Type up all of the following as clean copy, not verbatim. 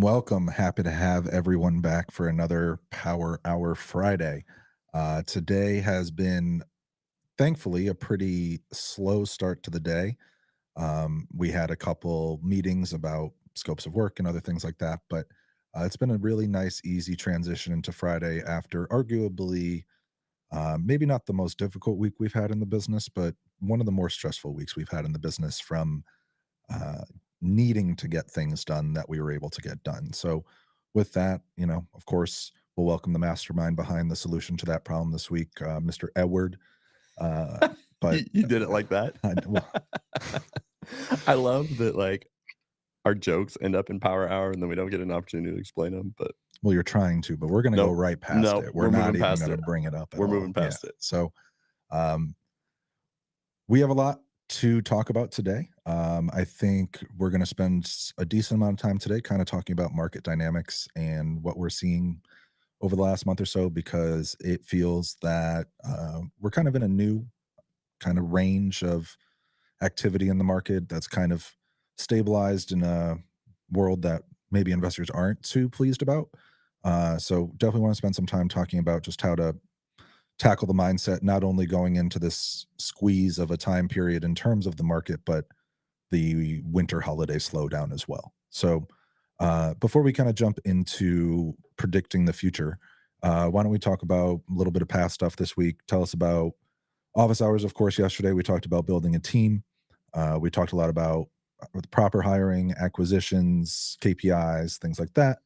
Welcome. Happy to have everyone back for another Power Hour Friday. Today has been, thankfully, a pretty slow start to the day. We had a couple meetings about scopes of work and other things like that, but it's been a really nice, easy transition into Friday after arguably maybe not the most difficult week we've had in the business, but one of the more stressful weeks we've had in the business from uh, needing to get things done that we were able to get done. So, with that, of course, we'll welcome the mastermind behind the solution to that problem this week, Mr. Edward. Uh, but You did it like that? well, I love that, like, our jokes end up in Power Hour, and then we don't get an opportunity to explain them. But well, you're trying to, but we're going to go nope, right past nope, it. We're we're not moving even past going to it. bring it up at We're all. moving Yeah. past it. So, um, we have a lot to talk about today. I think we're going to spend a decent amount of time today kind of talking about market dynamics and what we're seeing over the last month or so, because it feels that we're kind of in a new kind of range of activity in the market that's kind of stabilized in a world that maybe investors aren't too pleased about. So definitely want to spend some time talking about just how to tackle the mindset, not only going into this squeeze of a time period in terms of the market, but the winter holiday slowdown as well. So, before we kind of jump into predicting the future, why don't we talk about a little bit of past stuff this week? Tell us about office hours. Of course, yesterday we talked about building a team. We talked a lot about the proper hiring, acquisitions, KPIs, things like that.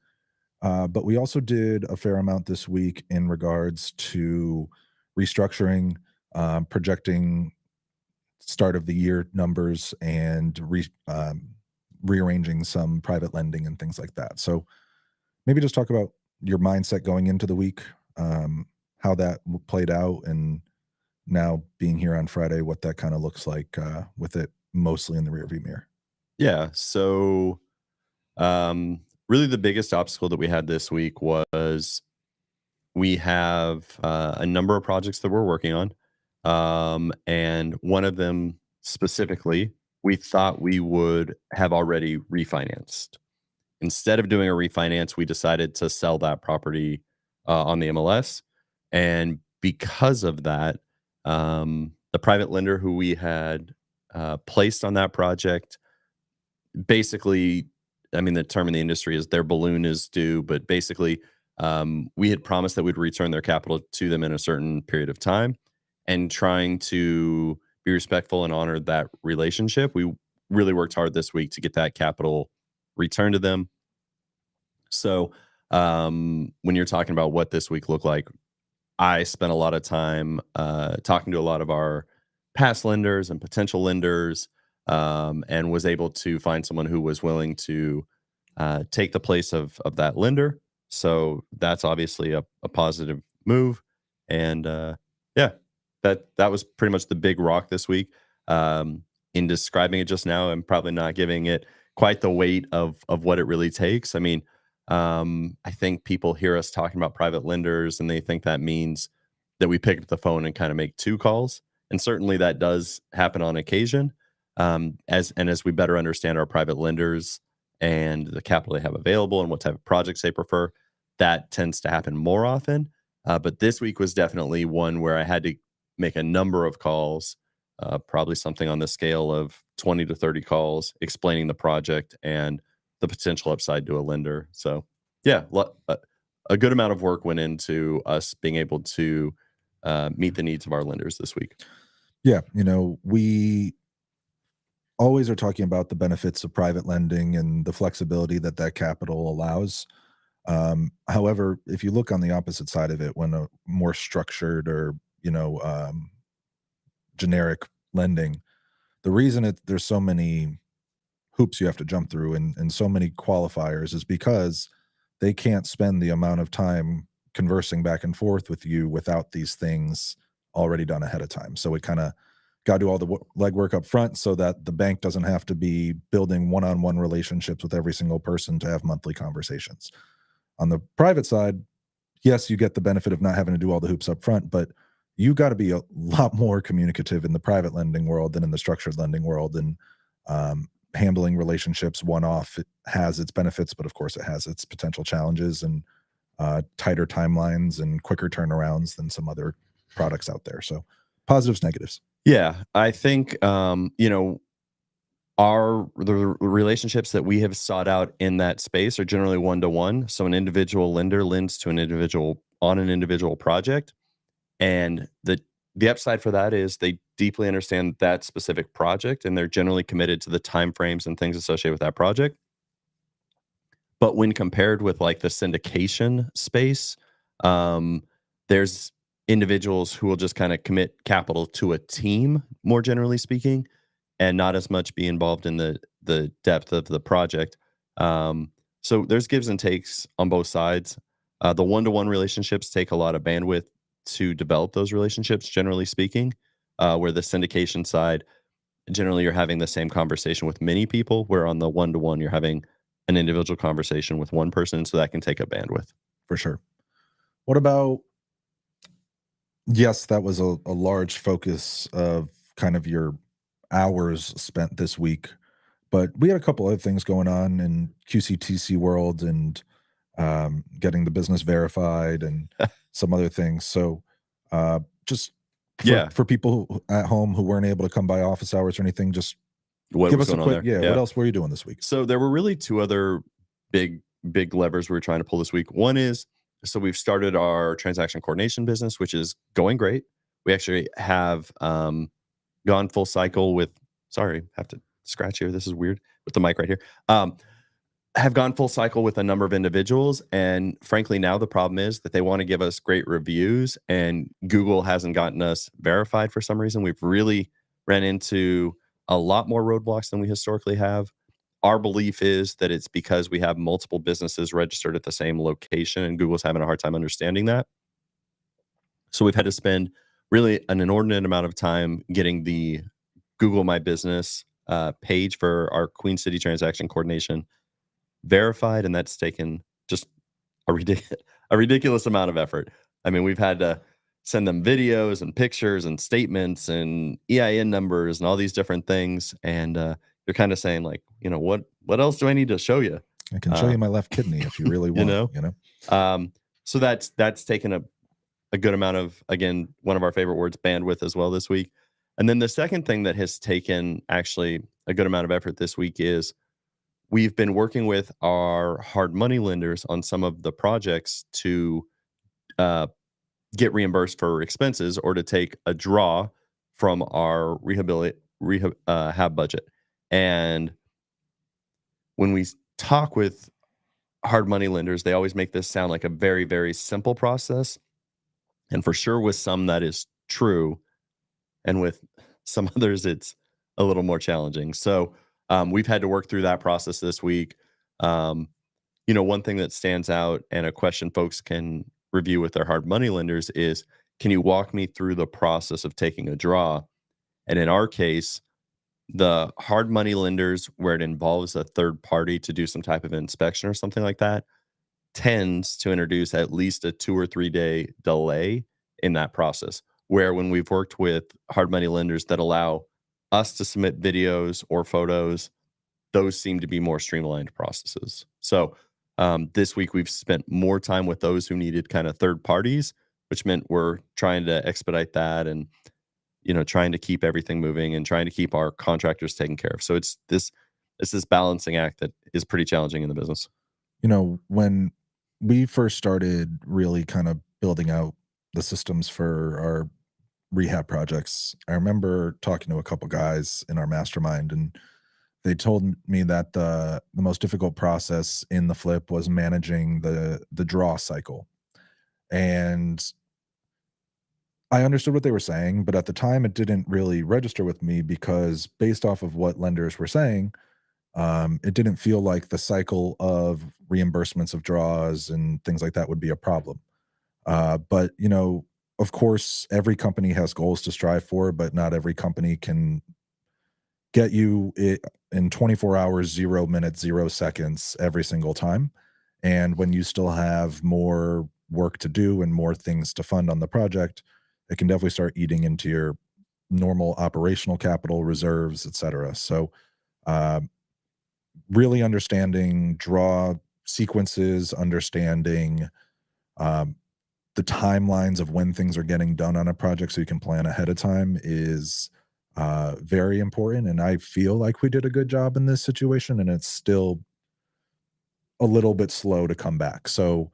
But we also did a fair amount this week in regards to restructuring, projecting start of the year numbers, and rearranging some private lending and things like that. So maybe just talk about your mindset going into the week, how that played out, and now being here on Friday, what that kind of looks like with it mostly in the rearview mirror. Yeah, so, really the biggest obstacle that we had this week was we have, a number of projects that we're working on, and one of them specifically, we thought we would have already refinanced. Instead of doing a refinance, we decided to sell that property on the MLS. And because of that, the private lender who we had placed on that project basically, I mean, the term in the industry is their balloon is due, but basically, we had promised that we'd return their capital to them in a certain period of time. And trying to be respectful and honor that relationship, we really worked hard this week to get that capital returned to them. So, when you're talking about what this week looked like, I spent a lot of time talking to a lot of our past lenders and potential lenders, and was able to find someone who was willing to take the place of that lender. So that's obviously a positive move, and yeah, that was pretty much the big rock this week. In describing it just now, I'm probably not giving it quite the weight of what it really takes. I mean, I think people hear us talking about private lenders and they think that means that we pick up the phone and kind of make two calls. And certainly that does happen on occasion. As we better understand our private lenders and the capital they have available and what type of projects they prefer, that tends to happen more often. But this week was definitely one where I had to make a number of calls, probably something on the scale of 20 to 30 calls explaining the project and the potential upside to a lender. So, yeah, a good amount of work went into us being able to meet the needs of our lenders this week. Yeah, we always are talking about the benefits of private lending and the flexibility that that capital allows. However, if you look on the opposite side of it, when a more structured or generic lending, the reason there's so many hoops you have to jump through and so many qualifiers is because they can't spend the amount of time conversing back and forth with you without these things already done ahead of time. So we kind of got to do all the legwork up front so that the bank doesn't have to be building one-on-one relationships with every single person to have monthly conversations. On the private side, yes, you get the benefit of not having to do all the hoops up front, but you got to be a lot more communicative in the private lending world than in the structured lending world. And handling relationships one off, it has its benefits, but of course it has its potential challenges and tighter timelines and quicker turnarounds than some other products out there. So positives, negatives. Yeah, I think the relationships that we have sought out in that space are generally one to one. So an individual lender lends to an individual on an individual project, and the upside for that is they deeply understand that specific project, and they're generally committed to the timeframes and things associated with that project. But when compared with like the syndication space, um, there's individuals who will just kind of commit capital to a team, more generally speaking, and not as much be involved in the depth of the project. So there's gives and takes on both sides. The one-to-one relationships take a lot of bandwidth to develop those relationships, generally speaking. Where the syndication side, generally you're having the same conversation with many people, where on the one-to-one you're having an individual conversation with one person, so that can take up bandwidth. For sure. What about, yes, that was a large focus of kind of your hours spent this week, but we had a couple other things going on in QCTC world and getting the business verified and some other things. So just Yeah. for people at home who weren't able to come by office hours or anything, just What give was us a going on quick, there? yeah, what else were you doing this week? So there were really two other big levers we were trying to pull this week. One is, so we've started our transaction coordination business, which is going great. We actually have gone full cycle with, sorry, have to scratch here. This is weird with the mic right here. Have gone full cycle with a number of individuals. And frankly, now the problem is that they want to give us great reviews, and Google hasn't gotten us verified for some reason. We've really ran into a lot more roadblocks than we historically have. Our belief is that it's because we have multiple businesses registered at the same location, and Google's having a hard time understanding that. So we've had to spend really an inordinate amount of time getting the Google My Business page for our Queen City transaction coordination verified, and that's taken just a ridiculous amount of effort. I mean, we've had to send them videos and pictures and statements and EIN numbers and all these different things, and you're kind of saying like, what else do I need to show you? I can show you my left kidney if you really want, So that's taken a good amount of, again, one of our favorite words, bandwidth, as well this week. And then the second thing that has taken actually a good amount of effort this week is we've been working with our hard money lenders on some of the projects to get reimbursed for expenses, or to take a draw from our rehab budget. And when we talk with hard money lenders, they always make this sound like a very, very simple process. And for sure, with some that is true, and with some others, it's a little more challenging. So we've had to work through that process this week. One thing that stands out, and a question folks can review with their hard money lenders, is, can you walk me through the process of taking a draw? And in our case, the hard money lenders, where it involves a third party to do some type of inspection or something like that, tends to introduce at least a 2 or 3 day delay in that process. Where when we've worked with hard money lenders that allow us to submit videos or photos, those seem to be more streamlined processes. So this week we've spent more time with those who needed kind of third parties, which meant we're trying to expedite that, and trying to keep everything moving and trying to keep our contractors taken care of. So it's this balancing act that is pretty challenging in the business. When we first started really kind of building out the systems for our rehab projects, I remember talking to a couple guys in our mastermind, and they told me that the most difficult process in the flip was managing the draw cycle. And I understood what they were saying, but at the time it didn't really register with me, because based off of what lenders were saying, it didn't feel like the cycle of reimbursements of draws and things like that would be a problem. But of course, every company has goals to strive for, but not every company can get you it in 24 hours, 0 minutes, 0 seconds every single time. And when you still have more work to do and more things to fund on the project, it can definitely start eating into your normal operational capital reserves, et cetera. So really understanding draw sequences, understanding um, the timelines of when things are getting done on a project so you can plan ahead of time is very important. And I feel like we did a good job in this situation, and it's still a little bit slow to come back. So,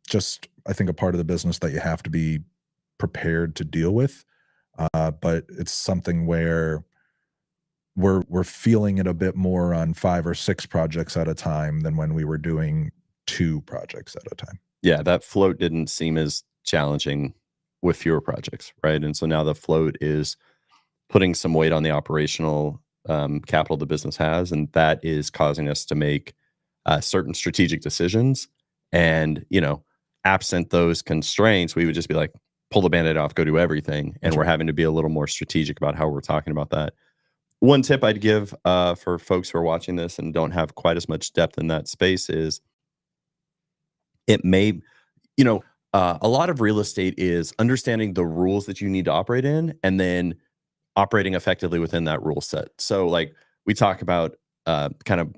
just I think a part of the business that you have to be prepared to deal with. But it's something where we're feeling it a bit more on 5 or 6 projects at a time than when we were doing 2 projects at a time. Yeah, that float didn't seem as challenging with fewer projects, right? And so now the float is putting some weight on the operational capital the business has, and that is causing us to make certain strategic decisions. And absent those constraints, we would just be like, pull the band-aid off, go do everything. And That's we're right. having to be a little more strategic about how we're talking about that. One tip I'd give for folks who are watching this and don't have quite as much depth in that space is it may, a lot of real estate is understanding the rules that you need to operate in and then operating effectively within that rule set. So, like, we talk about kind of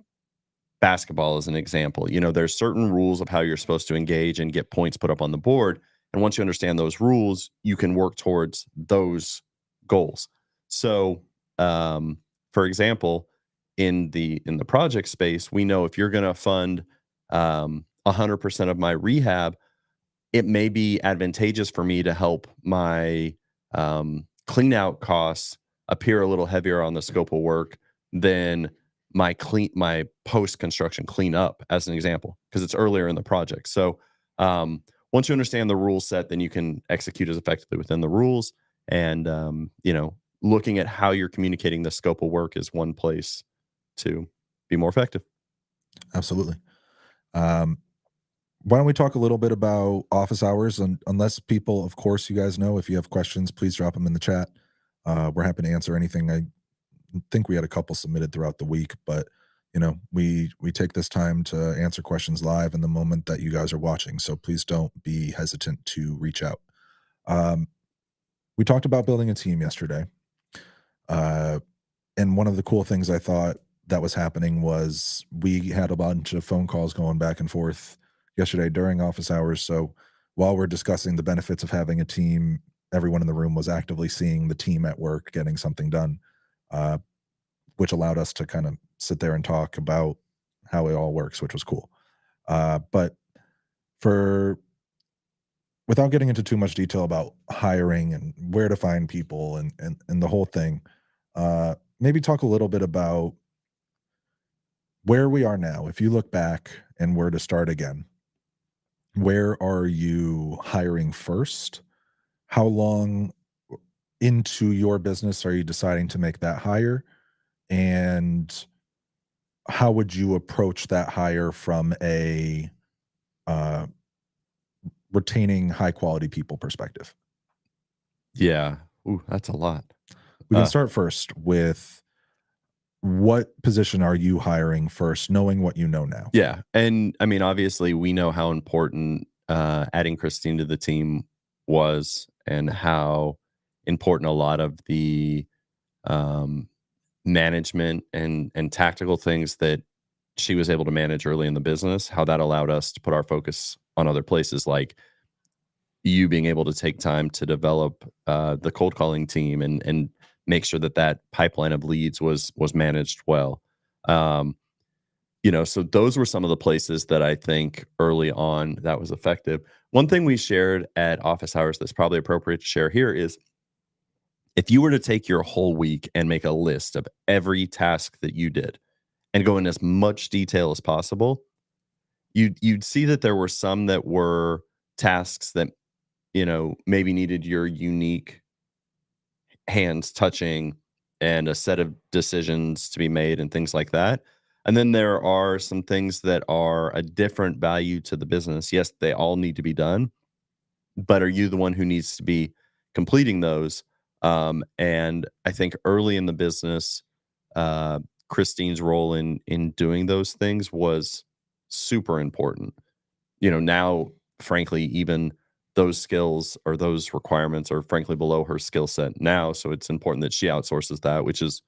basketball as an example. There's certain rules of how you're supposed to engage and get points put up on the board. And once you understand those rules, you can work towards those goals. So, um, for example, in the project space, we know if you're going to fund 100% of my rehab, it may be advantageous for me to help my clean out costs appear a little heavier on the scope of work than my post construction cleanup, as an example, because it's earlier in the project. So once you understand the rule set, then you can execute as effectively within the rules. And looking at how you're communicating the scope of work is one place to be more effective. Absolutely. Um, why don't we talk a little bit about office hours? And unless people, of course, you guys know, if you have questions, please drop them in the chat. We're happy to answer anything. I think we had a couple submitted throughout the week, but we take this time to answer questions live in the moment that you guys are watching. So please don't be hesitant to reach out. Um, we talked about building a team yesterday. Uh, and one of the cool things I thought that was happening was we had a bunch of phone calls going back and forth yesterday during office hours. So while we're discussing the benefits of having a team, everyone in the room was actively seeing the team at work getting something done, uh, which allowed us to kind of sit there and talk about how it all works, which was cool. But for without getting into too much detail about hiring and where to find people and the whole thing, maybe talk a little bit about where we are now. If you look back and were to start again, where are you hiring first? How long into your business are you deciding to make that hire? And how would you approach that hire from a uh, retaining high quality people perspective? Yeah. Ooh, that's a lot. We can Uh, start first with what position are you hiring first, knowing what you know now? Yeah, and I mean, obviously, we know how important adding Christine to the team was, and how important a lot of the um, management and tactical things that she was able to manage early in the business. How that allowed us to put our focus on other places, like you being able to take time to develop the cold calling team and make sure that that pipeline of leads was managed well. Um, so those were some of the places that I think early on that was effective. One thing we shared at office hours that's probably appropriate to share here is if you were to take your whole week and make a list of every task that you did and go in as much detail as possible, you'd see that there were some that were tasks that maybe needed your unique hands touching and a set of decisions to be made and things like that. And then there are some things that are a different value to the business. Yes, they all need to be done, but are you the one who needs to be completing those? And I think early in the business, uh, Christine's role in doing those things was super important. Now, frankly, even those skills or those requirements are frankly below her skill set now. So it's important that she outsources that, which is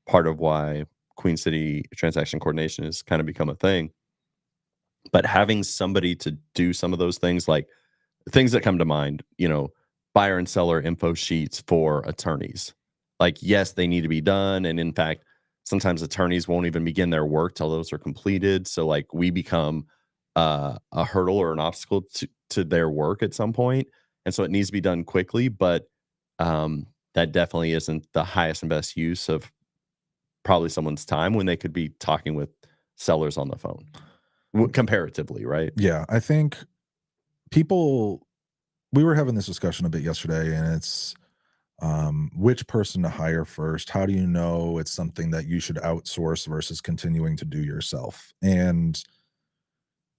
part of why Queen City transaction coordination has kind of become a thing. But having somebody to do some of those things, like things that come to mind, buyer and seller info sheets for attorneys. Like, yes, they need to be done. And in fact, sometimes attorneys won't even begin their work till those are completed. So, like, we become a hurdle or an obstacle to their work at some point. And so it needs to be done quickly. But that definitely isn't the highest and best use of probably someone's time when they could be talking with sellers on the phone comparatively, right? Yeah, I think people we were having this discussion a bit yesterday, and it's which person to hire first. How do you know it's something that you should outsource versus continuing to do yourself? And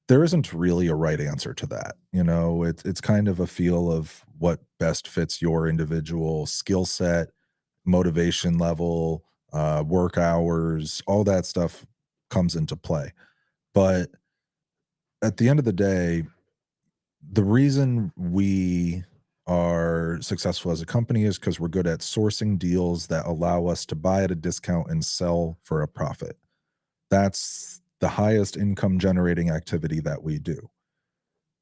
there isn't really a right answer to that. It's kind of a feel of what best fits your individual skill set, motivation level, work hours, all that stuff comes into play. But at the end of the day, the reason we are successful as a company is because we're good at sourcing deals that allow us to buy at a discount and sell for a profit. That's the highest income generating activity that we do.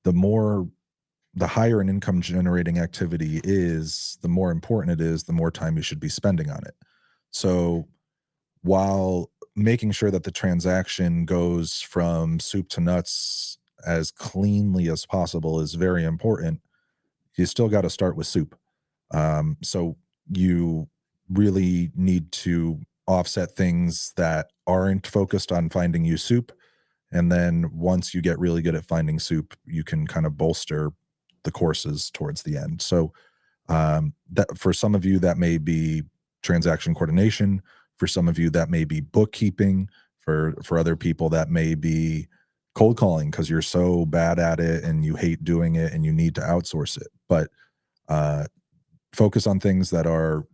The more the higher an income generating activity is, the more important it is, the more time you should be spending on it. So while making sure that the transaction goes from soup to nuts as cleanly as possible is very important, you still got to start with soup. So you really need to offset things that aren't focused on finding you soup. And then once you get really good at finding soup, you can kind of bolster the courses towards the end. So that for some of you, that may be transaction coordination. For some of you, that may be bookkeeping. For other people, that may be cold calling because you're so bad at it and you hate doing it and you need to outsource it. But uh, focus on things that are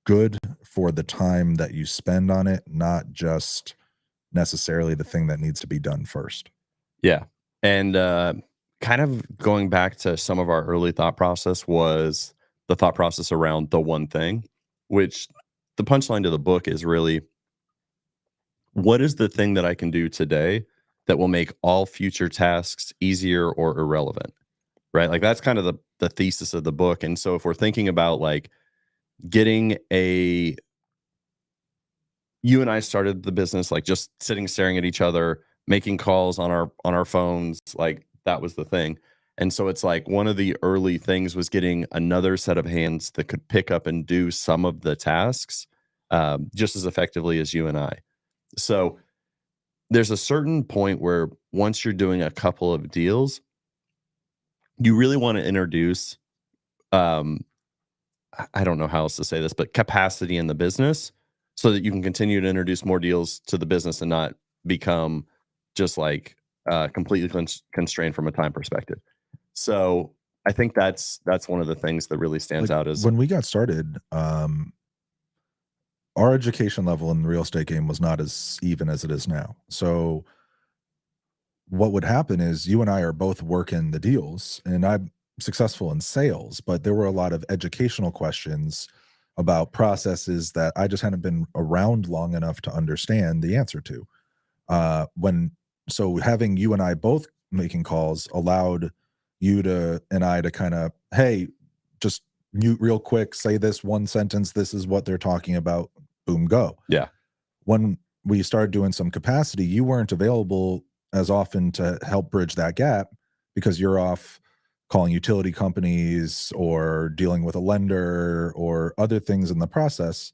good for the time that you spend on it, not just necessarily the thing that needs to be done first. Yeah. And kind of going back to some of our early thought process was the thought process around the one thing, which the punchline to the book is really, what is the thing that I can do today that will make all future tasks easier or irrelevant? Right? Like, that's kind of the thesis of the book. And so if we're thinking about like getting a you and I started the business like just sitting staring at each other, making calls on our phones, like that was the thing. And so it's like one of the early things was getting another set of hands that could pick up and do some of the tasks just as effectively as you and I. So there's a certain point where once you're doing a couple of deals, you really want to introduce um, I don't know how else to say this, but capacity in the business so that you can continue to introduce more deals to the business and not become just like completely constrained from a time perspective. So I think that's one of the things that really stands Like out as when we got started, our education level in the real estate game was not as even as it is now. So what would happen is you and I are both working the deals and I'm successful in sales, but there were a lot of educational questions about processes that I just hadn't been around long enough to understand the answer to. When so having you and I both making calls allowed you to and I to kind of, hey, just mute real quick, say this one sentence, this is what they're talking about, boom, go. yeah. When we started doing some capacity, you weren't available as often to help bridge that gap because you're off calling utility companies or dealing with a lender or other things in the process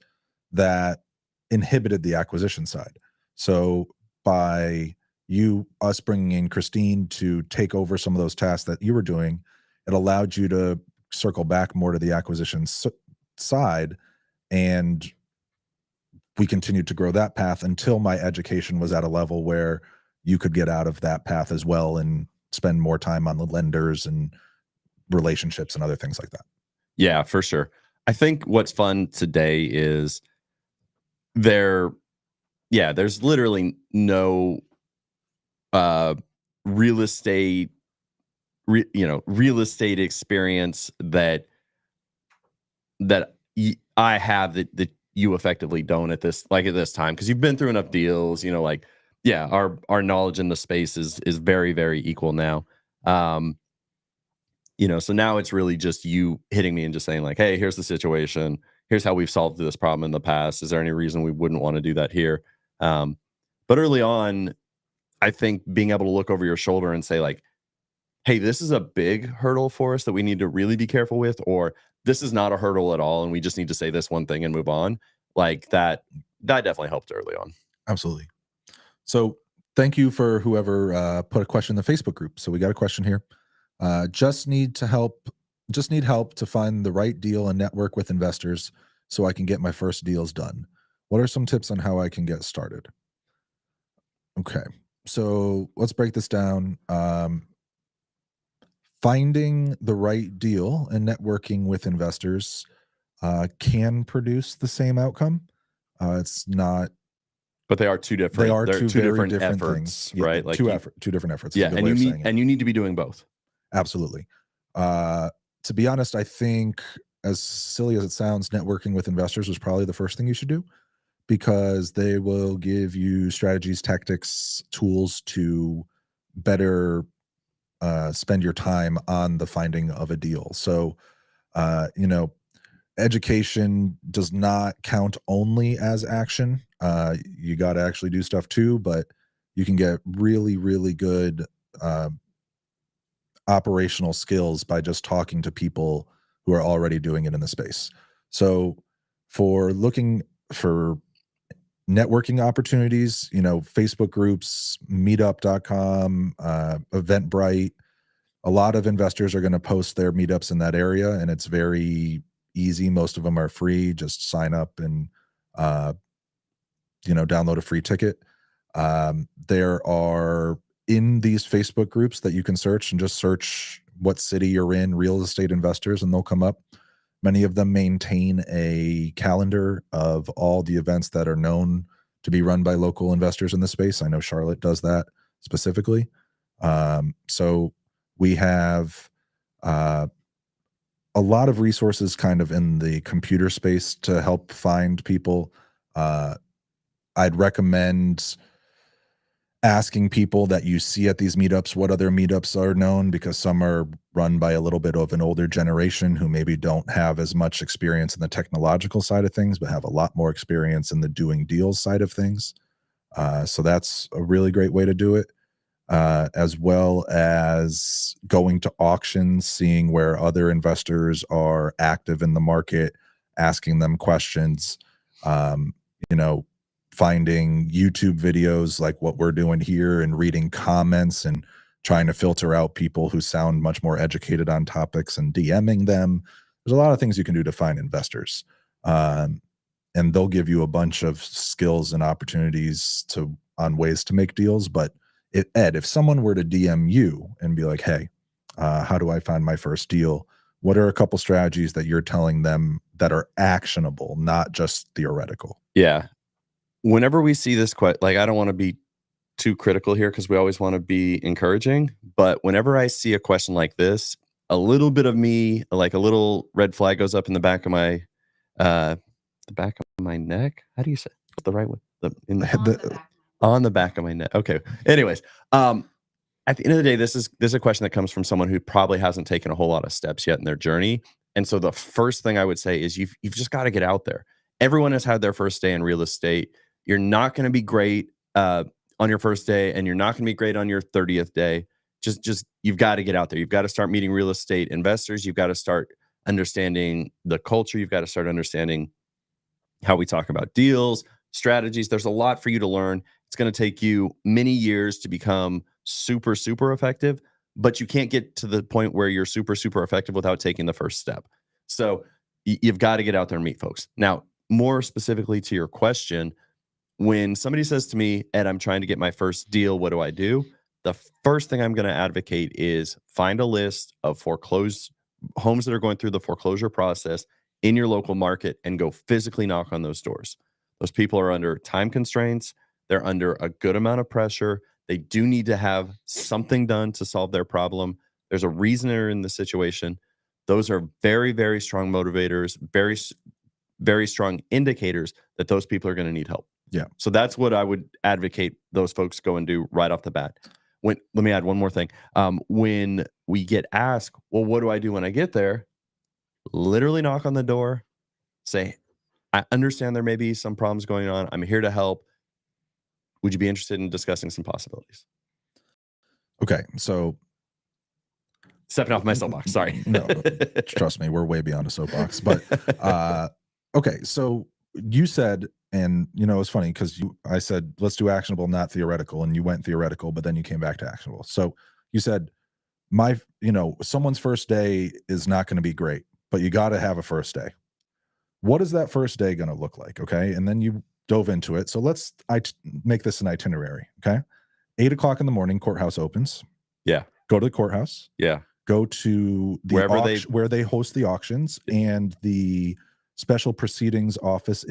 that inhibited the acquisition side. So by us bringing in Christine to take over some of those tasks that you were doing, it allowed you to circle back more to the acquisition side, and we continued to grow that path until my education was at a level where you could get out of that path as well and spend more time on the lenders and relationships and other things like that. Yeah, for sure. I think what's fun today is there there's literally no uh real estate real estate experience that I have that you effectively don't at this time, because you've been through enough deals, like, yeah, our knowledge in the space is very, very equal now. So now it's really just you hitting me and just saying like, hey, here's the situation. Here's how we've solved this problem in the past. Is there any reason we wouldn't want to do that here? But early on, I think being able to look over your shoulder and say like, hey, this is a big hurdle for us that we need to really be careful with, or this is not a hurdle at all, and we just need to say this one thing and move on. Like that definitely helped early on. Absolutely. So thank you for whoever put a question in the Facebook group. So we got a question here. Just need help to find the right deal and network with investors so I can get my first deals done. What are some tips on how I can get started? Okay. So let's break this down. Finding the right deal and networking with investors can produce the same outcome. It's not. But they are two different. They are they're two very different efforts, things. Yeah, right? Like two different efforts. Yeah, and you need to be doing both. Absolutely. To be honest, I think, as silly as it sounds, networking with investors is probably the first thing you should do, because they will give you strategies, tactics, tools to better spend your time on the finding of a deal. So, education does not count only as action. You got to actually do stuff too, but you can get really, really good operational skills by just talking to people who are already doing it in the space. So for looking for networking opportunities, Facebook groups, meetup.com, Eventbrite, a lot of investors are going to post their meetups in that area, and it's very easy. Most of them are free. Just sign up and download a free ticket. There are, in these Facebook groups, that you can search, and just search what city you're in, real estate investors, and they'll come up. Many of them maintain a calendar of all the events that are known to be run by local investors in the space. I know Charlotte does that specifically. So we have a lot of resources kind of in the computer space to help find people. I'd recommend asking people that you see at these meetups what other meetups are known, because some are run by a little bit of an older generation who maybe don't have as much experience in the technological side of things, but have a lot more experience in the doing deals side of things. So that's a really great way to do it, as well as going to auctions, seeing where other investors are active in the market, asking them questions, finding YouTube videos like what we're doing here, and reading comments and trying to filter out people who sound much more educated on topics and DMing them. There's a lot of things you can do to find investors. And they'll give you a bunch of skills and opportunities on ways to make deals. But if someone were to DM you and be like, hey, how do I find my first deal? What are a couple strategies that you're telling them that are actionable, not just theoretical? Yeah. Whenever we see this, like, I don't want to be too critical here, because we always want to be encouraging. But whenever I see a question like this, a little bit of me, like a little red flag, goes up in the back of my neck. How do you say it the right way? On the back of my neck. Okay. Anyways, at the end of the day, this is a question that comes from someone who probably hasn't taken a whole lot of steps yet in their journey. And so the first thing I would say is you've just got to get out there. Everyone has had their first day in real estate. You're not going to be great on your first day, and you're not going to be great on your 30th day. Just you've got to get out there. You've got to start meeting real estate investors. You've got to start understanding the culture. You've got to start understanding how we talk about deals, strategies. There's a lot for you to learn. It's going to take you many years to become super, super effective, but you can't get to the point where you're super, super effective without taking the first step. So you've got to get out there and meet folks. Now, more specifically to your question, when somebody says to me, Ed, I'm trying to get my first deal, what do I do? The first thing I'm going to advocate is find a list of foreclosed homes that are going through the foreclosure process in your local market and go physically knock on those doors. Those people are under time constraints. They're under a good amount of pressure. They do need to have something done to solve their problem. There's a reason they're in the situation. Those are very, very strong motivators, very very strong indicators that those people are going to need help. Yeah. So that's what I would advocate those folks go and do right off the bat. Let me add one more thing. When we get asked, well, what do I do when I get there? Literally knock on the door, say, I understand there may be some problems going on. I'm here to help. Would you be interested in discussing some possibilities? Okay. So Stepping off my soapbox. Sorry. No, trust me, we're way beyond a soapbox. But okay. So you said, and it's funny because I said, let's do actionable, not theoretical. And you went theoretical, but then you came back to actionable. So you said, someone's first day is not going to be great, but you got to have a first day. What is that first day going to look like? Okay. And then you dove into it. So let's make this an itinerary. Okay. 8:00 in the morning, courthouse opens. Yeah. Go to the courthouse. Yeah. Go to the where they host the auctions, and the special proceedings office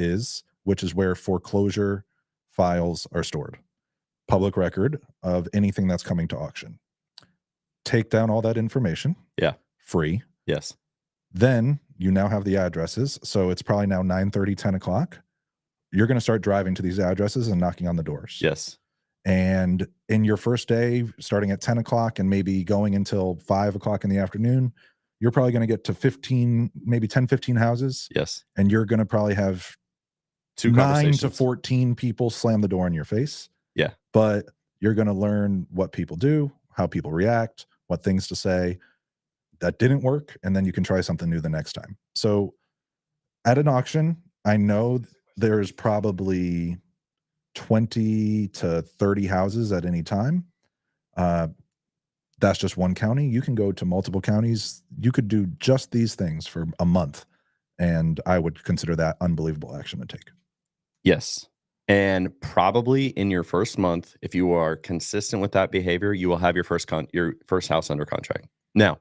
which is where foreclosure files are stored. Public record of anything that's coming to auction. Take down all that information. Yeah. Free. Yes. Then you now have the addresses. So it's probably now 9:30, 10 o'clock. You're going to start driving to these addresses and knocking on the doors. Yes. And in your first day, starting at 10 o'clock and maybe going until 5 o'clock in the afternoon, you're probably going to get to 15, maybe 10, 15 houses. Yes. And you're going to probably have 9 to 14 people slam the door in your face. Yeah. But you're going to learn what people do, how people react, what things to say. That didn't work. And then you can try something new the next time. So at an auction, I know there's probably 20 to 30 houses at any time. That's just one county. You can go to multiple counties. You could do just these things for a month, and I would consider that unbelievable action to take. Yes. And probably in your first month, if you are consistent with that behavior, you will have your first house under contract. Now,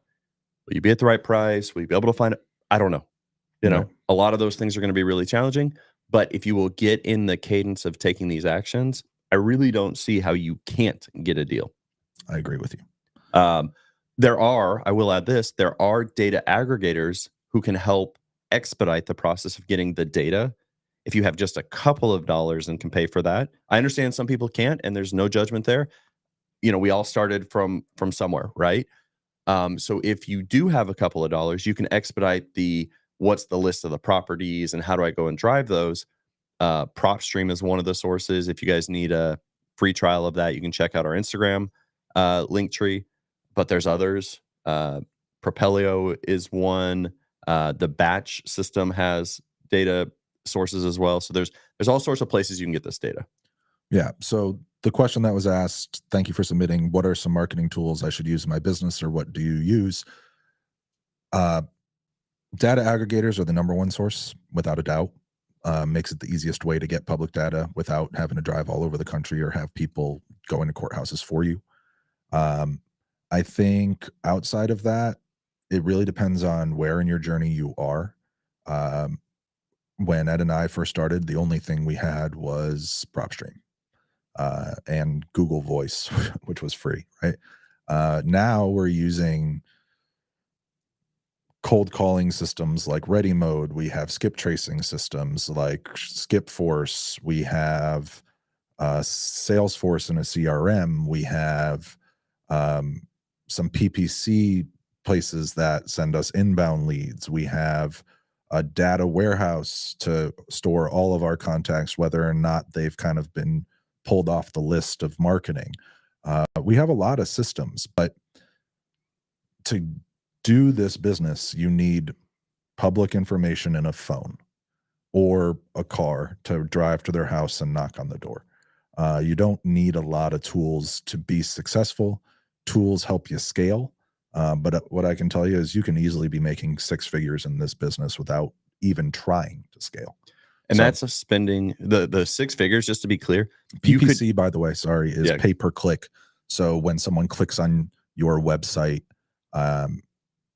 will you be at the right price? Will you be able to find it? I don't know. A lot of those things are going to be really challenging. But if you will get in the cadence of taking these actions, I really don't see how you can't get a deal. I agree with you. I will add this, there are data aggregators who can help expedite the process of getting the data. If you have just a couple of dollars and can pay for that. I understand some people can't, and there's no judgment there. We all started from somewhere, right? So if you do have a couple of dollars, you can expedite what's the list of the properties and how do I go and drive those. PropStream is one of the sources. If you guys need a free trial of that, you can check out our Instagram link tree, but there's others. Propelio is one. The Batch system has data sources as well. So there's all sorts of places you can get this data. Yeah. So the question that was asked, thank you for submitting, what are some marketing tools I should use in my business, or what do you use? Data aggregators are the number one source, without a doubt. Makes it the easiest way to get public data without having to drive all over the country or have people go into courthouses for you. I think outside of that, it really depends on where in your journey you are. When Ed and I first started, the only thing we had was PropStream and Google Voice, which was free, right? Now we're using cold calling systems like Ready Mode. We have skip tracing systems like Skipforce. We have Salesforce and a CRM. We have some PPC places that send us inbound leads. We have a data warehouse to store all of our contacts, whether or not they've kind of been pulled off the list of marketing. We have a lot of systems, but to do this business, you need public information in a phone or a car to drive to their house and knock on the door. You don't need a lot of tools to be successful. Tools help you scale. But what I can tell you is you can easily be making 6 figures in this business without even trying to scale. And that's spending the 6 figures, just to be clear. PPC, by the way, is pay per click. So when someone clicks on your website,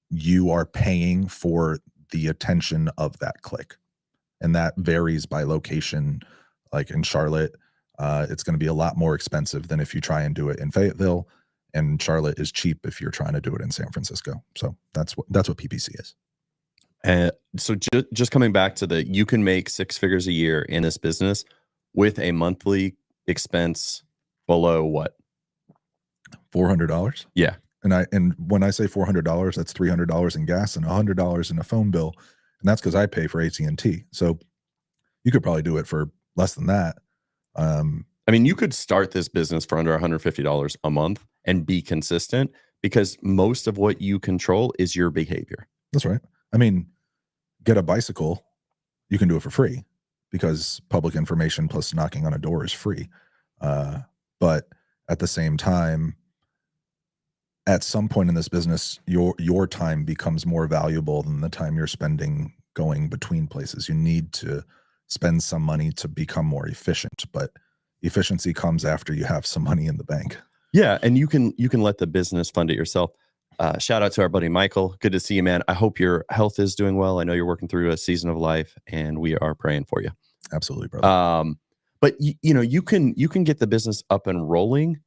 you are paying for the attention of that click. And that varies by location. Like in Charlotte, it's going to be a lot more expensive than if you try and do it in Fayetteville. And Charlotte is cheap if you're trying to do it in San Francisco. So that's what PPC is. And so just coming back to you can make 6 figures a year in this business with a monthly expense below what? $400. Yeah. And when I say $400, that's $300 in gas and $100 in a phone bill, and that's because I pay for AT&T. So you could probably do it for less than that. I mean, you could start this business for under $150 a month and be consistent because most of what you control is your behavior. That's right. I mean, get a bicycle, you can do it for free because public information plus knocking on a door is free. But at the same time, at some point in this business, your time becomes more valuable than the time you're spending going between places. You need to spend some money to become more efficient, but efficiency comes after you have some money in the bank. Yeah, and you can let the business fund it yourself. Shout out to our buddy Michael. Good to see you, man. I hope your health is doing well. I know you're working through a season of life, and we are praying for you. Absolutely, brother. But you can get the business up and rolling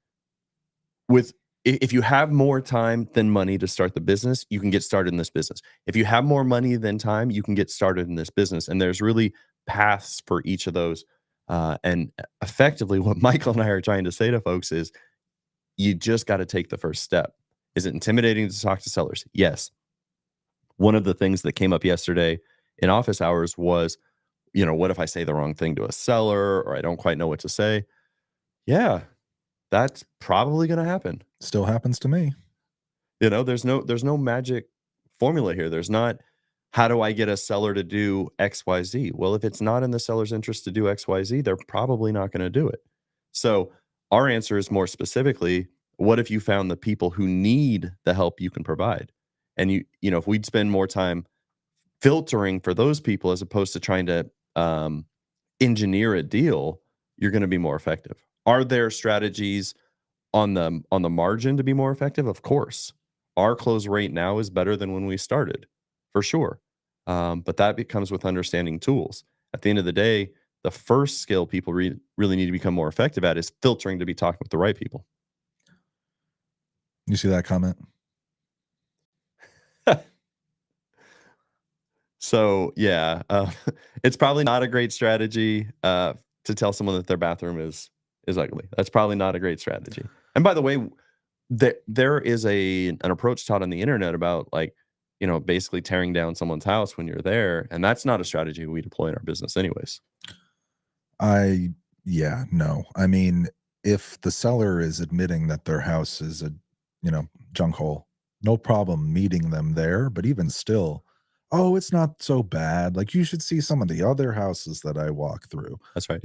with if you have more time than money to start the business, you can get started in this business. If you have more money than time, you can get started in this business. And there's really paths for each of those. And effectively, what Michael and I are trying to say to folks is you just got to take the first step. Is it intimidating to talk to sellers? Yes. One of the things that came up yesterday in office hours was, what if I say the wrong thing to a seller or I don't quite know what to say? Yeah, that's probably going to happen. Still happens to me. There's no magic formula here. There's not, how do I get a seller to do XYZ? Well, if it's not in the seller's interest to do XYZ, they're probably not going to do it. So our answer is more specifically, what if you found the people who need the help you can provide? And if we'd spend more time filtering for those people as opposed to trying to engineer a deal, you're going to be more effective. Are there strategies on the margin to be more effective? Of course. Our close rate now is better than when we started, for sure. But that comes with understanding tools. At the end of the day, the first skill people really need to become more effective at is filtering to be talking with the right people. You see that comment? So yeah, it's probably not a great strategy to tell someone that their bathroom is ugly. That's probably not a great strategy. And by the way, there is an approach taught on the internet about basically tearing down someone's house when you're there, and that's not a strategy we deploy in our business, anyways. No. I mean, if the seller is admitting that their house is a junk hole, no problem meeting them there. But even still, oh, it's not so bad. Like, you should see some of the other houses that I walk through. That's right.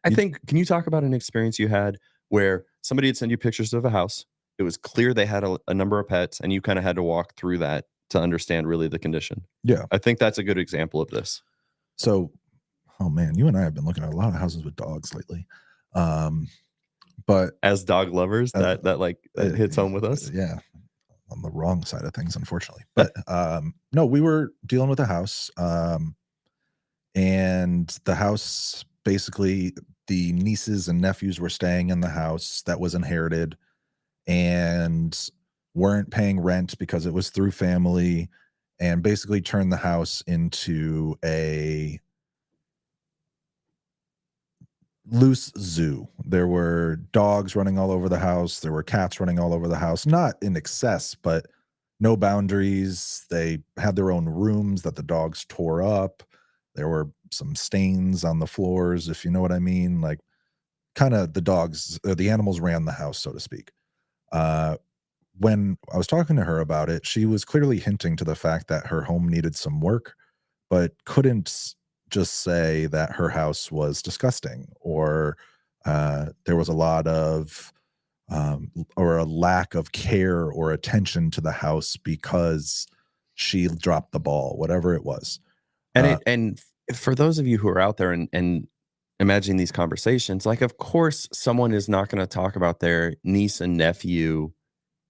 I think, can you talk about an experience you had where somebody had sent you pictures of a house? It was clear they had a number of pets, and you kind of had to walk through that to understand really the condition. Yeah. I think that's a good example of this. So, oh man, you and I have been looking at a lot of houses with dogs lately. But as dog lovers, that hits home with us. Yeah. On the wrong side of things, unfortunately. But no, we were dealing with a house. And the house, basically, the nieces and nephews were staying in the house that was inherited and weren't paying rent because it was through family, and basically turned the house into a loose zoo. There were dogs running all over the house. There were cats running all over the house, not in excess, but no boundaries. They had their own rooms that the dogs tore up. There were some stains on the floors, if you know what I mean. Like, kind of the animals ran the house, so to speak. When I was talking to her about it, she was clearly hinting to the fact that her home needed some work, but couldn't just say that her house was disgusting or there was a lot of or a lack of care or attention to the house because she dropped the ball, whatever it was. And for those of you who are out there and imagining these conversations, of course, someone is not going to talk about their niece and nephew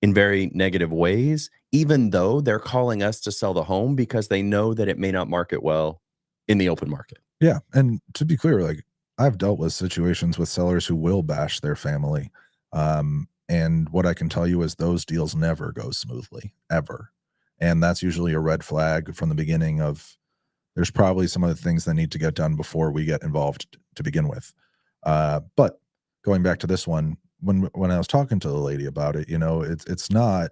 in very negative ways, even though they're calling us to sell the home because they know that it may not market well in the open market. Yeah. And to be clear, I've dealt with situations with sellers who will bash their family. And what I can tell you is those deals never go smoothly, ever. And that's usually a red flag from the beginning of there's probably some other things that need to get done before we get involved to begin with. But going back to this one, when I was talking to the lady about it, it's not,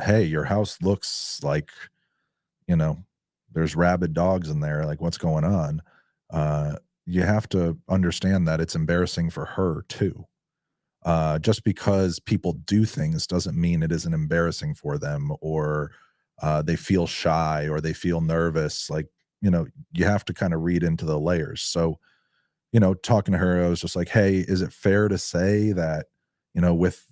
hey, your house looks like, you know, there's rabid dogs in there. Like, what's going on? Uh, you have to understand that it's embarrassing for her too. Just because people do things doesn't mean it isn't embarrassing for them, or they feel shy or they feel nervous. Like, you have to kind of read into the layers. So, talking to her, I was just like, hey, is it fair to say that, with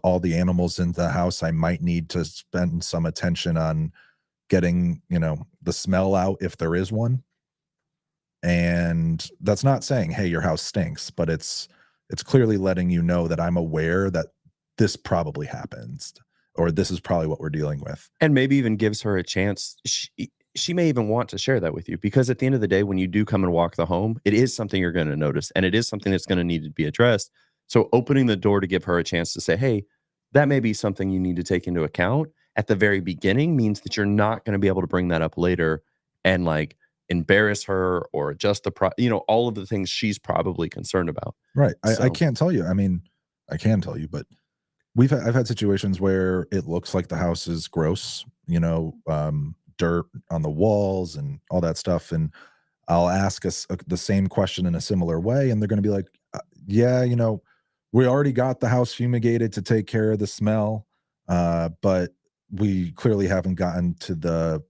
all the animals in the house, I might need to spend some attention on getting, the smell out if there is one? And that's not saying, hey, your house stinks, but it's clearly letting you know that I'm aware that this probably happens, or this is probably what we're dealing with. And maybe even gives her a chance. She may even want to share that with you, because at the end of the day, when you do come and walk the home, it is something you're going to notice, and it is something that's going to need to be addressed. So opening the door to give her a chance to say, hey, that may be something you need to take into account at the very beginning, means that you're not going to be able to bring that up later and like embarrass her or adjust all of the things she's probably concerned about. Right. I So can't tell you. I mean, I can tell you, but I've had situations where it looks like the house is gross, dirt on the walls and all that stuff, and I'll ask us the same question in a similar way, and they're going to be like, "Yeah, we already got the house fumigated to take care of the smell, but we clearly haven't gotten to the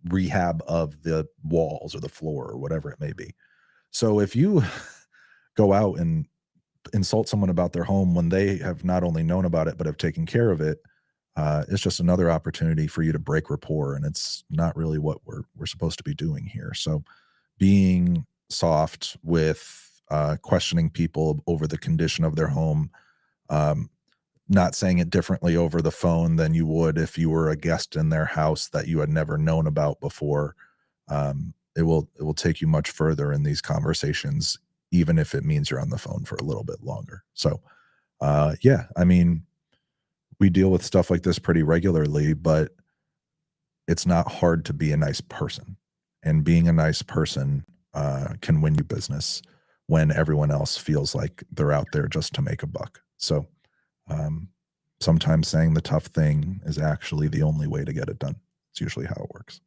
rehab of the walls or the floor or whatever it may be." So if you go out and insult someone about their home when they have not only known about it but have taken care of it, it's just another opportunity for you to break rapport, and it's not really what we're supposed to be doing here. So, being soft with questioning people over the condition of their home, um, not saying it differently over the phone than you would if you were a guest in their house that you had never known about before. It will take you much further in these conversations, even if it means you're on the phone for a little bit longer. So, yeah, I mean, we deal with stuff like this pretty regularly, but it's not hard to be a nice person. And being a nice person can win you business when everyone else feels like they're out there just to make a buck. So, um, sometimes saying the tough thing is actually the only way to get it done. It's usually how it works.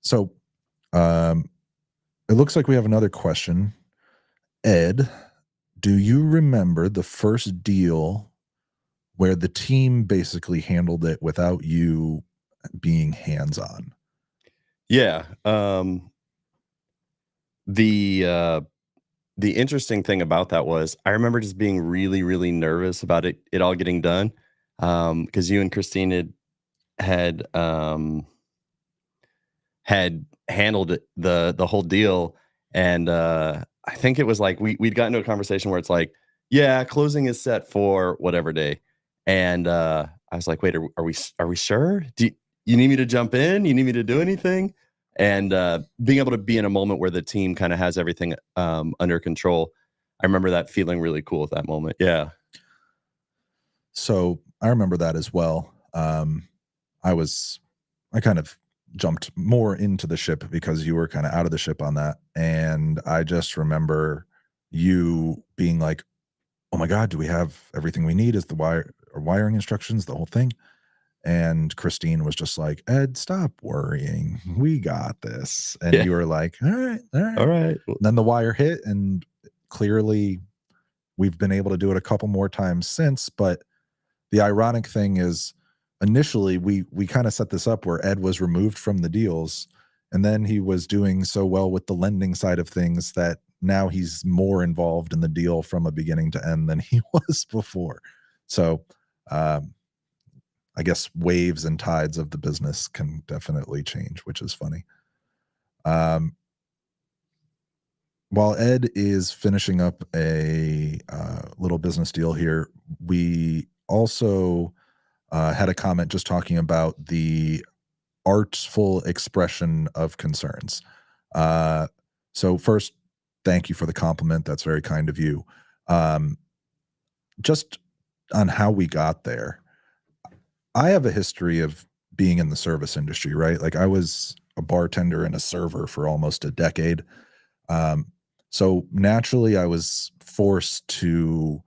So, um, it looks like we have another question. Ed, do you remember the first deal where the team basically handled it without you being hands-on? yeah, the uh, the interesting thing about that was I remember just being really, really nervous about it all getting done, because you and Christine had handled the whole deal, and I think it was like we'd gotten to a conversation where it's like, yeah, closing is set for whatever day, and I was like, wait, are we sure? You need me to jump in? You need me to do anything? And being able to be in a moment where the team kind of has everything under control, I remember that feeling really cool at that moment. Yeah, So, I remember that as well. I was I kind of jumped more into the ship because you were kinda out of the ship on that, and I just remember you being like, "Oh my god, do we have everything we need? Is the wiring instructions, the whole thing?" And Christine was just like, "Ed, stop worrying. We got this." And yeah. you were like, "All right, all All right." right. Then the wire hit, and clearly we've been able to do it a couple more times since, but the ironic thing is initially we kind of set this up where Ed was removed from the deals, and then he was doing so well with the lending side of things that now he's more involved in the deal from a beginning to end than he was before. So, um, I guess waves and tides of the business can definitely change, which is funny. Um, while Ed is finishing up a little business deal here, we also had a comment just talking about the artful expression of concerns. Uh, so first, thank you for the compliment. That's very kind of you. Um, just on how we got there, I have a history of being in the service industry, right? Like I was a bartender and a server for almost a decade. Um, so naturally, I was forced to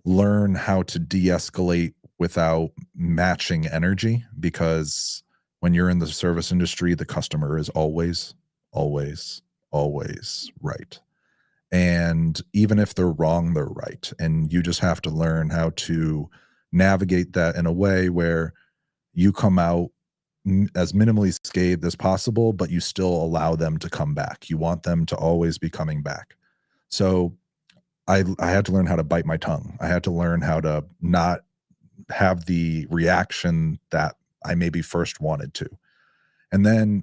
learn how to de-escalate without matching energy, because when you're in the service industry, the customer is always, always, always right. And even if they're wrong, they're right. And you just have to learn how to navigate that in a way where you come out as minimally scathed as possible, but you still allow them to come back. You want them to always be coming back. So I had to learn how to bite my tongue. I had to learn how to not have the reaction that I maybe first wanted to. And then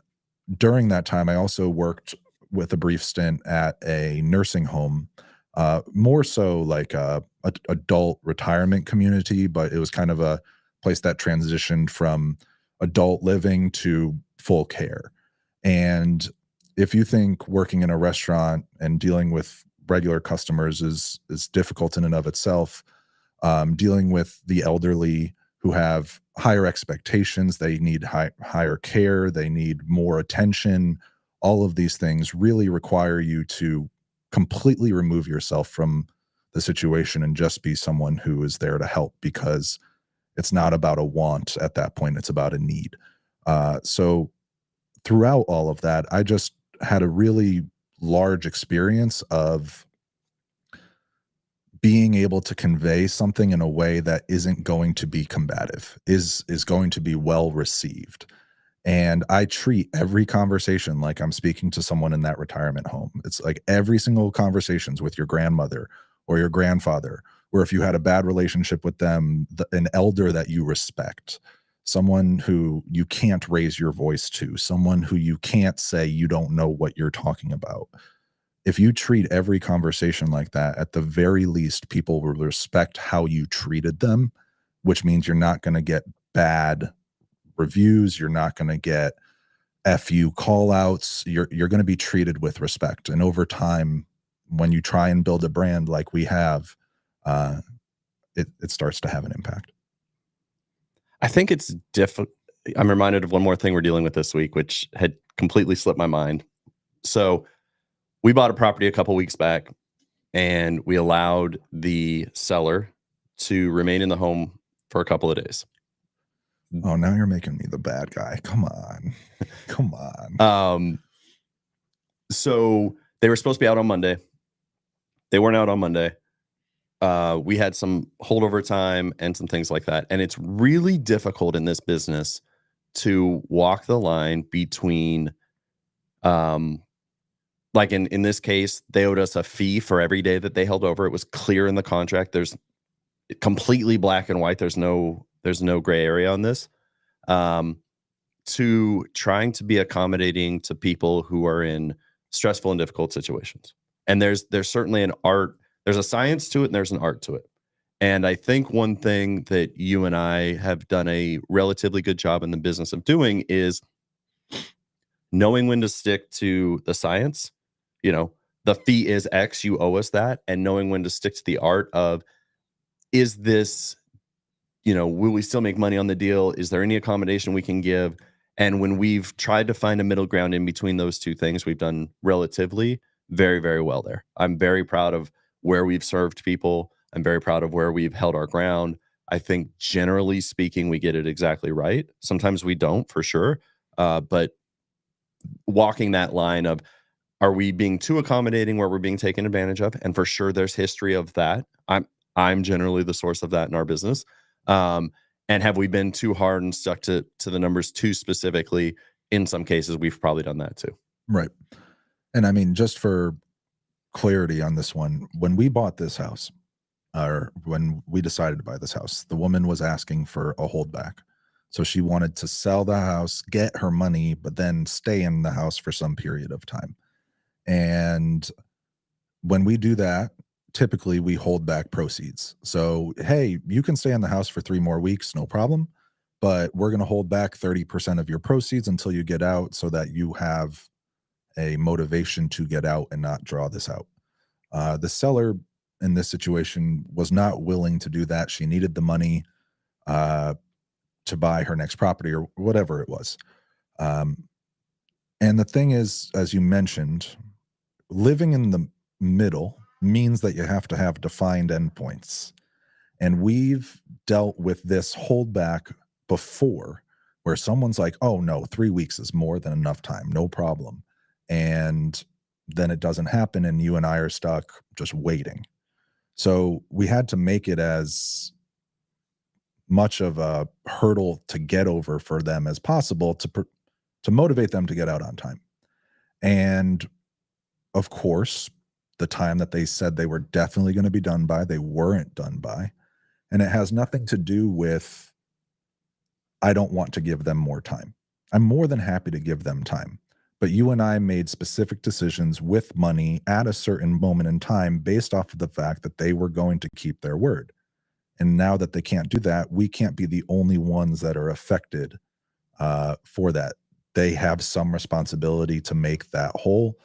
during that time, I also worked with a brief stint at a nursing home, more so like a adult retirement community, but it was kind of a place that transitioned from adult living to full care. And if you think working in a restaurant and dealing with regular customers is difficult in and of itself, dealing with the elderly who have higher expectations, they need higher care, they need more attention. All of these things really require you to completely remove yourself from the situation and just be someone who is there to help, because it's not about a want at that point, it's about a need. So throughout all of that, I just had a really large experience of being able to convey something in a way that isn't going to be combative, is going to be well received. And I treat every conversation like I'm speaking to someone in that retirement home. It's like every single conversations with your grandmother or your grandfather, or if you had a bad relationship with them, an elder that you respect, someone who you can't raise your voice to, someone who you can't say you don't know what you're talking about. If you treat every conversation like that, at the very least, people will respect how you treated them, which means you're not going to get bad reviews. You're not going to get FU call outs. You're going to be treated with respect. And over time, when you try and build a brand like we have, uh, it starts to have an impact. I think it's difficult. I'm reminded of one more thing we're dealing with this week, which had completely slipped my mind. So we bought a property a couple weeks back, and we allowed the seller to remain in the home for a couple of days. Oh, now you're making me the bad guy. Come on. Come on. So they were supposed to be out on Monday. They weren't out on Monday. We had some holdover time and some things like that. And it's really difficult in this business to walk the line between, like in this case, they owed us a fee for every day that they held over. It was clear in the contract. There's completely black and white. There's no gray area on this. To trying to be accommodating to people who are in stressful and difficult situations. And there's certainly an art, there's a science to it and there's an art to it. And I think one thing that you and I have done a relatively good job in the business of doing is knowing when to stick to the science. You know, the fee is X, you owe us that, and knowing when to stick to the art of, is this, will we still make money on the deal? Is there any accommodation we can give? And when we've tried to find a middle ground in between those two things, we've done relatively very, very well there. I'm very proud of where we've served people. I'm very proud of where we've held our ground. I think generally speaking, we get it exactly right. Sometimes we don't, for sure. But walking that line of, are we being too accommodating where we're being taken advantage of? And for sure, there's history of that. I'm generally the source of that in our business. And have we been too hard and stuck to the numbers too specifically? In some cases, we've probably done that too. Right. And I mean, just for clarity on this one, when we bought this house, or when we decided to buy this house, the woman was asking for a holdback. So she wanted to sell the house, get her money, but then stay in the house for some period of time. And when we do that, typically we hold back proceeds. So, hey, you can stay in the house for 3 more weeks, no problem. But we're going to hold back 30% of your proceeds until you get out, so that you have a motivation to get out and not draw this out. The seller in this situation was not willing to do that. She needed the money. to buy her next property or whatever it was. And the thing is, as you mentioned, living in the middle means that you have to have defined endpoints. And we've dealt with this holdback before where someone's like, oh no, 3 weeks is more than enough time, no problem. And then it doesn't happen and you and I are stuck just waiting. So we had to make it as much of a hurdle to get over for them as possible to motivate them to get out on time. And of course, the time that they said they were definitely going to be done by, they weren't done by. And it has nothing to do with, I don't want to give them more time. I'm more than happy to give them time. But you and I made specific decisions with money at a certain moment in time based off of the fact that they were going to keep their word. And now that they can't do that, we can't be the only ones that are affected for that. They have some responsibility to make that whole.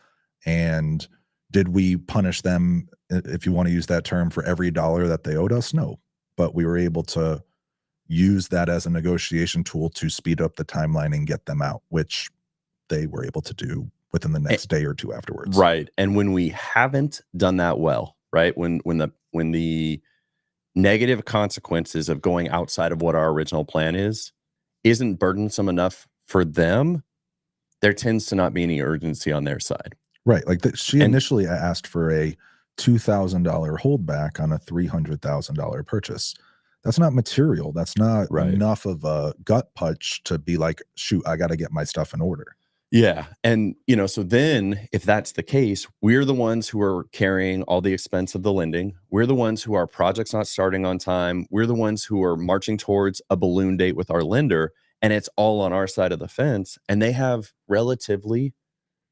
And did we punish them, if you want to use that term, for every dollar that they owed us? No. But we were able to use that as a negotiation tool to speed up the timeline and get them out, which they were able to do within the next day or two afterwards. Right. And when we haven't done that well, right? When the negative consequences of going outside of what our original plan isn't burdensome enough for them, there tends to not be any urgency on their side. Right. Like she initially asked for a $2,000 holdback on a $300,000 purchase. That's not material. That's not enough of a gut punch to be like, shoot, I got to get my stuff in order. Yeah. And, so then if that's the case, we're the ones who are carrying all the expense of the lending. We're the ones who our project's not starting on time. We're the ones who are marching towards a balloon date with our lender. And it's all on our side of the fence. And they have relatively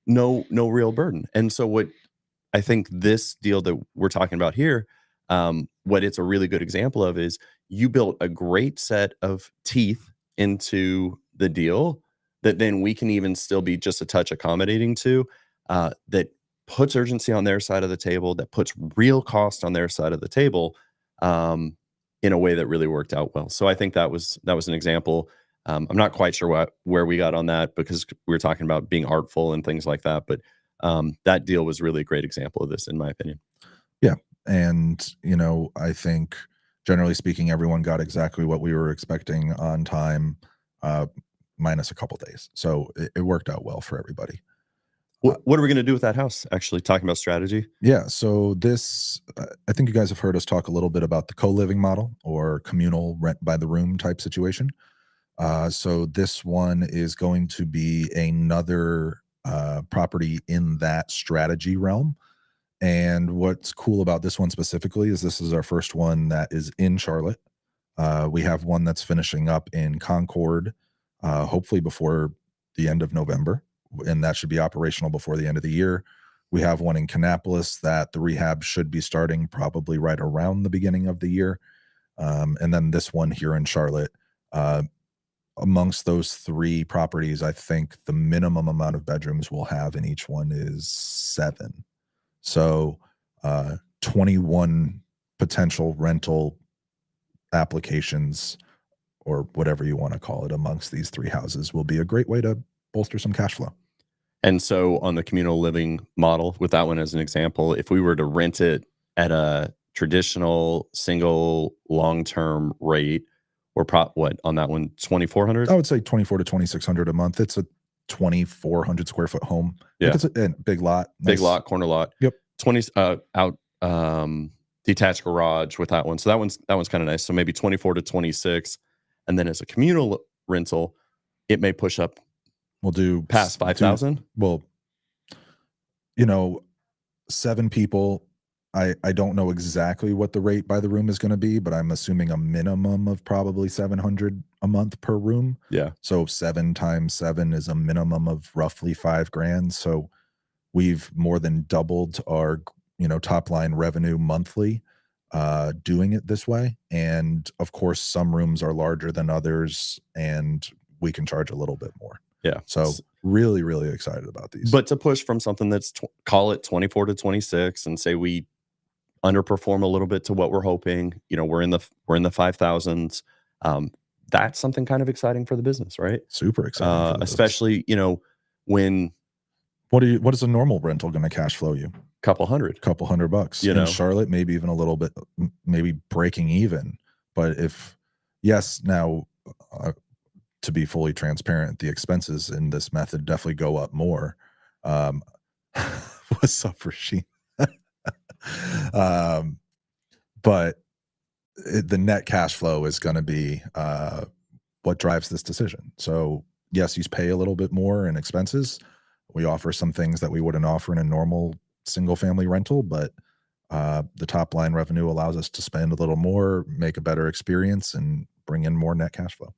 no real burden. And so what I think this deal that we're talking about here, what it's a really good example of is you built a great set of teeth into the deal that then we can even still be just a touch accommodating to, that puts urgency on their side of the table, that puts real cost on their side of the table, in a way that really worked out well. So I think that was an example. I'm not quite sure where we got on that because we were talking about being artful and things like that, but that deal was really a great example of this, in my opinion. Yeah. And, I think generally speaking, everyone got exactly what we were expecting on time, minus a couple days. So it worked out well for everybody. What are we going to do with that house? Actually, talking about strategy. Yeah. So this, I think you guys have heard us talk a little bit about the co-living model or communal rent by the room type situation. So this one is going to be another property in that strategy realm. And what's cool about this one specifically is this is our first one that is in Charlotte. We have one that's finishing up in Concord, hopefully before the end of November, and that should be operational before the end of the year. We have one in Kannapolis that the rehab should be starting probably right around the beginning of the year. And then this one here in Charlotte. Amongst those three properties, I think the minimum amount of bedrooms we'll have in each one is 7. So 21 potential rental applications or whatever you want to call it amongst these 3 houses will be a great way to bolster some cash flow. And so on the communal living model, with that one as an example, if we were to rent it at a traditional single long-term rate, we're what on that one, 2,400? I would say 24 to 2,600 a month. It's a 2,400 square foot home. Yeah. It's a big lot. Big lot, corner lot. Yep. 20 out detached garage with that one. So that one's kind of nice. So maybe 24 to 26. And then as a communal rental, it may push up. We'll do past 5,000. Well, 7 people. I don't know exactly what the rate by the room is going to be, but I'm assuming a minimum of probably 700 a month per room. Yeah. So 7 times 7 is a minimum of roughly $5,000. So we've more than doubled our, top line revenue monthly, doing it this way. And of course, some rooms are larger than others and we can charge a little bit more. Yeah. So really, really excited about these. But to push from something that's call it 24 to 26 and say we underperform a little bit to what we're hoping, we're in the 5,000s. that's something kind of exciting for the business, right? Super exciting for the business. Especially, when What is a normal rental going to cash flow you? couple hundred, Couple $100 you in know, Charlotte, maybe even a little bit, maybe breaking even. But yes, now to be fully transparent, the expenses in this method definitely go up more. Um, what's up, Rasheen? But the net cash flow is going to be what drives this decision. So yes, you pay a little bit more in expenses. We offer some things that we wouldn't offer in a normal single family rental, but the top line revenue allows us to spend a little more, make a better experience, and bring in more net cash flow.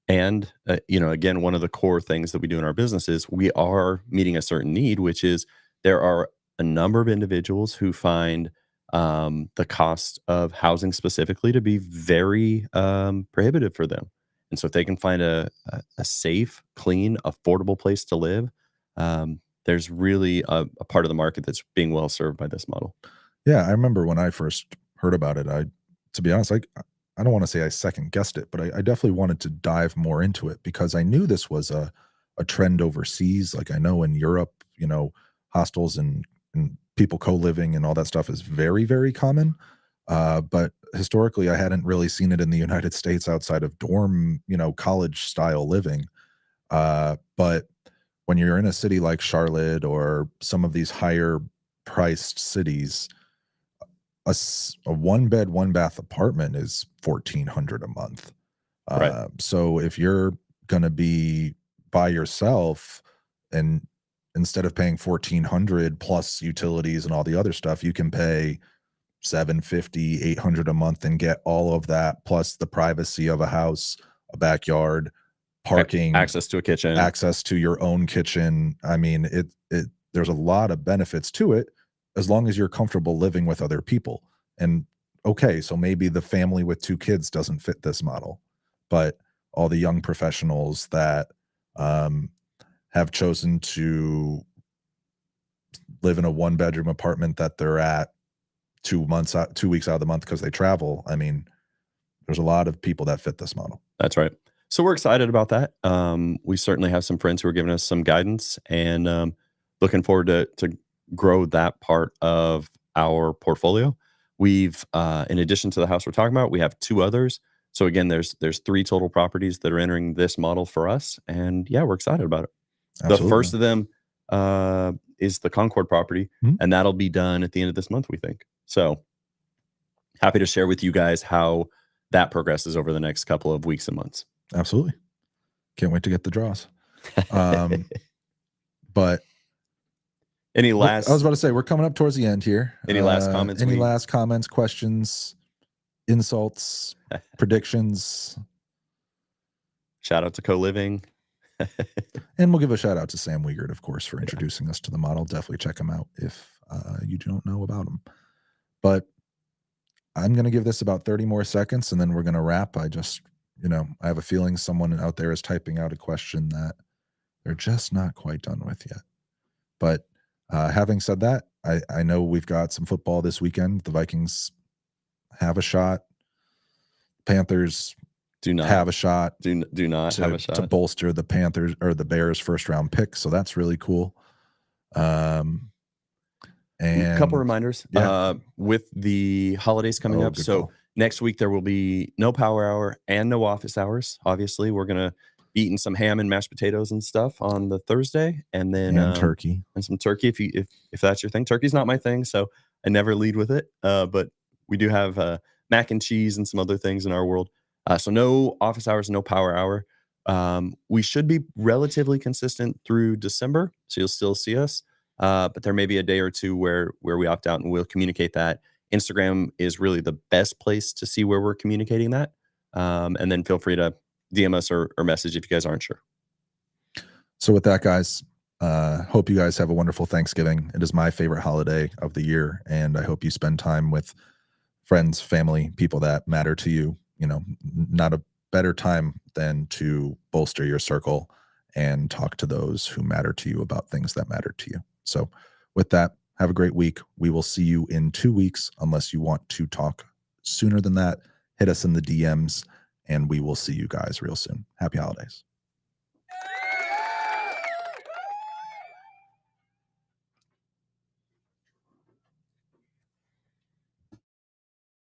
And, again, one of the core things that we do in our business is we are meeting a certain need, which is there are a number of individuals who find the cost of housing specifically to be very prohibitive for them. And so if they can find a safe, clean, affordable place to live, there's really a part of the market that's being well served by this model. Yeah, I remember when I first heard about it, to be honest, I don't want to say I second guessed it, but I definitely wanted to dive more into it because I knew this was a trend overseas. Like I know in Europe, hostels and people co-living and all that stuff is very, very common. But historically, I hadn't really seen it in the United States outside of dorm, college style living. But when you're in a city like Charlotte or some of these higher priced cities, a one bed, one bath apartment is 1,400 a month. Right. So if you're going to be by yourself and instead of paying 1,400 plus utilities and all the other stuff, you can pay 750, 800 a month and get all of that plus the privacy of a house, a backyard, parking, Access to a kitchen. access to your own kitchen. I mean, there's a lot of benefits to it as long as you're comfortable living with other people. And okay, so maybe the family with 2 kids doesn't fit this model, but all the young professionals that have chosen to live in a one-bedroom apartment that they're at 2 weeks out of the month because they travel. I mean, there's a lot of people that fit this model. That's right. So we're excited about that. We certainly have some friends who are giving us some guidance and looking forward to grow that part of our portfolio. We've, in addition to the house we're talking about, we have 2 others. So again, there's 3 total properties that are entering this model for us, and yeah, we're excited about it. Absolutely. The first of them is the Concord property, and that'll be done at the end of this month, we think. So happy to share with you guys how that progresses over the next couple of weeks and months. Absolutely. Can't wait to get the draws. But Any last? I was about to say we're coming up towards the end here. Any last comments? Any last comments, questions, insults, predictions? Shout out to Co-Living. And we'll give a shout out to Sam Wiegert, of course, for introducing us to the model. Definitely check him out if you don't know about him. But I'm going to give this about 30 more seconds and then we're going to wrap. I have a feeling someone out there is typing out a question that they're just not quite done with yet. But having said that, I know we've got some football this weekend. The Vikings have a shot. Panthers do not have a shot. Do not have a shot to bolster the Panthers or the Bears' first round pick. So that's really cool. And a couple reminders with the holidays coming up. So next week there will be no power hour and no office hours. Obviously, we're gonna be eating some ham and mashed potatoes and stuff on the Thursday, and then turkey and some turkey if that's your thing. Turkey's not my thing, so I never lead with it. But we do have mac and cheese and some other things in our world. So no office hours, no power hour. We should be relatively consistent through December, so you'll still see us. But there may be a day or two where we opt out, and we'll communicate that. Instagram is really the best place to see where we're communicating that. And then feel free to DM us or message if you guys aren't sure. So with that, guys, hope you guys have a wonderful Thanksgiving. It is my favorite holiday of the year, and I hope you spend time with friends, family, people that matter to you. Not a better time than to bolster your circle and talk to those who matter to you about things that matter to you. So with that, have a great week. We will see you in 2 weeks. Unless you want to talk sooner than that, hit us in the DMs and we will see you guys real soon. Happy holidays.